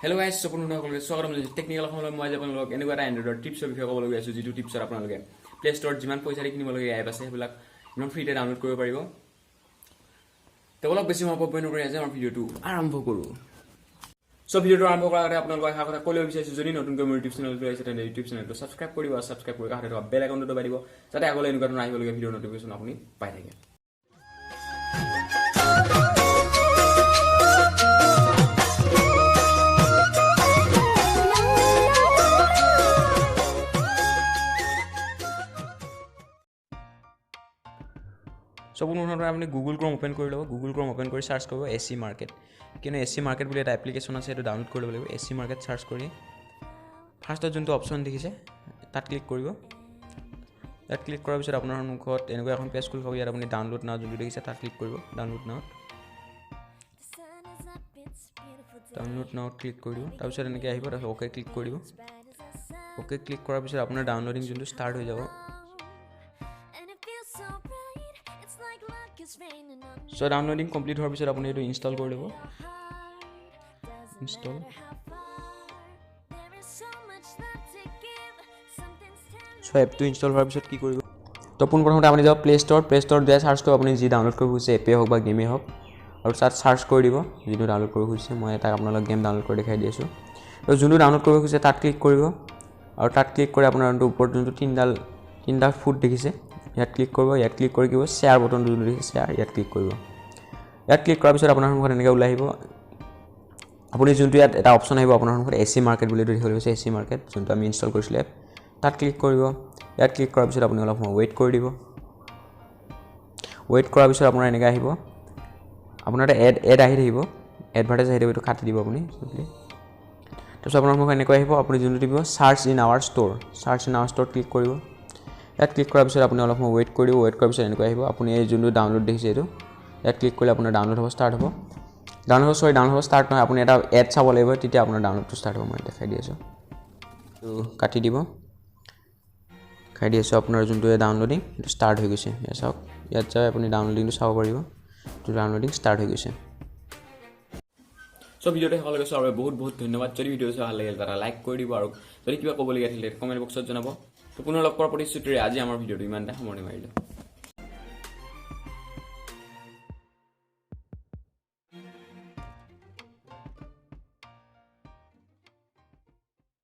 Hello guys, so আপোনালোকক স্বাগতম জনাইছো টেকনিক্যাল সময়লৈ মই আপোনালোকক এনেকুৱা এটা এন্ড্ৰইডৰ টিপছৰ বিষয়ে ক'বলৈ গৈ আছো যিটো টিপছৰ আপোনালোকে প্লে ষ্টৰত যিমান পইচা দি কিনিব লগা এপ আছে সেইবিলাক ইমান ফ্ৰীতে ডাউনলোড কৰিব পাৰিব। তো অলপ বেছি মই পইণ্ট কৰি আছে আমাৰ ভিডিঅ'টো আৰম্ভ কৰো। সো ভিডিঅ'টো আৰম্ভ কৰাৰ আগতে আপোনালোকক এটা কথা ক'বলৈ বিচাৰিছো, যদি নতুনকৈ মোৰ ইউটিউব চেনেলটো আহিছে তেন্তে ইউটিউব চেনেলটো ছাবস্ক্ৰাইব কৰিব আৰু ছাবস্ক্ৰাইব কৰি কাষতে থকা বেল আইকনটো দবাই দিব যাতে আগলৈ এনেকুৱা ধৰণৰ আহিবলগীয়া ভিডিঅ'ৰ নটিফিকেশ্যন আপুনি পাই থাকে। সো প্ৰথমতে আপুনি গুগল ক্ৰম ওপেন কৰি ল'ব। গুগল ক্ৰম ওপেন কৰি সাৰ্চ কৰিব এচি মাৰ্কেট, কিন্তু এচি মাৰ্কেট বুলি এটা এপ্লিকেশ্যন আছে, সেইটো ডাউনলোড কৰি ল'ব লাগিব। এচি মাৰ্কেট সাৰ্চ কৰি ফাৰ্ষ্টত যোনটো অপশ্যন দেখিছে তাত ক্লিক কৰিব। তাত ক্লিক কৰাৰ পিছত আপোনাৰ সন্মুখত এনেকুৱা এখন পেজ খুলিব। ইয়াত আপুনি ডাউনলোড নাও যোনটো দেখিছে তাত ক্লিক কৰিব। ডাউনলোড নাওত ক্লিক কৰি দিব। তাৰপিছত এনেকৈ আহিব, তাৰপিছত অ'কে ক্লিক কৰিব। অ'কে ক্লিক কৰাৰ পিছত আপোনাৰ ডাউনলোডিং যোনটো ষ্টাৰ্ট হৈ যাব। সো ডাউনলোডিং কমপ্লিট হোৱাৰ পিছত আপুনি এইটো ইনষ্টল কৰি ল'ব। ইনষ্টল সো এপটো ইনষ্টল হোৱাৰ পিছত কি কৰিব, তো পোনপ্ৰথমতে আপুনি যাব প্লে ষ্টৰত যায় চাৰ্চ কৰিব আপুনি যি ডাউনলোড কৰিব খুজিছে, এপেই হওক বা গেমেই হওক, আৰু তাত চাৰ্চ কৰি দিব যিটো ডাউনলোড কৰিব খুজিছে। মই এটা আপোনালোক গেম ডাউনলোড কৰি দেখাই দি আছোঁ। তো যোনটো ডাউনলোড কৰিব খুজিছে তাত ক্লিক কৰিব, আৰু তাত ক্লিক কৰি আপোনাৰ ওপৰত যোনটো তিনিডাল ফুট দেখিছে ইয়াত ক্লিক কৰিব। ইয়াত ক্লিক কৰি দিব শ্বেয়াৰ বটনটো যোনটো দেখিছে শ্বেয়াৰ, ইয়াত ক্লিক কৰিব। ইয়াত ক্লিক কৰাৰ পিছত আপোনাৰ সন্মুখত এনেকৈ ওলাই আহিব। আপুনি যোনটো ইয়াত এটা অপশ্যন আহিব আপোনাৰ সন্মুখত এচি মাৰ্কেট বুলি দেখিবলৈ গৈছে, এচি মাৰ্কেট যোনটো আমি ইনষ্টল কৰিছিলোঁ এপ, তাত ক্লিক কৰিব। ইয়াত ক্লিক কৰাৰ পিছত আপুনি অলপ সময় ৱেইট কৰি দিব। ৱেইট কৰাৰ পিছত আপোনাৰ এনেকৈ আহিব, আপোনাৰ এটা এড আহি থাকিব, এডভাৰটাইজ আহি থাকিব, এইটো কাটি দিব আপুনি। তাৰপিছত আপোনাৰ সন্মুখত এনেকৈ আহিব, আপুনি যোনটো দিব search in our store click কৰিব। ইয়াত ক্লিক কৰাৰ পিছত আপুনি অলপ সময় ৱেইট কৰি দিব। ৱেইট কৰাৰ পিছত এনেকৈ আহিব, আপুনি এই যোনটো ডাউনলোড দেখিছে এইটো ইয়াত ক্লিক কৰিলে আপোনাৰ ডাউনলোড হ'ব ষ্টাৰ্ট হ'ব। ডাউনলোড ষ্টাৰ্ট নহয়, আপুনি এটা এড চাব লাগিব, তেতিয়া আপোনাৰ ডাউনলোডটো ষ্টাৰ্ট হ'ব। মই দেখাই দি আছোঁ, তো কাটি দিব। দেখাই দি আছোঁ আপোনাৰ যোনটো ডাউনলোডিং সেইটো ষ্টাৰ্ট হৈ গৈছে। ইয়াত চাওক, ইয়াত যাই আপুনি ডাউনলোডিংটো চাব পাৰিব, তো ডাউনলোডিং ষ্টাৰ্ট হৈ গৈছে। সো ভিডিঅ'টো শেষলৈকে চোৱাৰ বাবে বহুত বহুত ধন্যবাদ। যদি ভিডিঅ'টো চাই ভাল লাগিল এটা লাইক কৰি দিব, আৰু যদি কিবা ক'বলগীয়া থাকিলে কমেণ্ট বক্সত জনাব। তো পুনৰ লগ কৰাৰ প্ৰতিশ্ৰুতিৰে আজি আমাৰ ভিডিঅ'টো ইমানতে সামৰণি মাৰিলোঁ।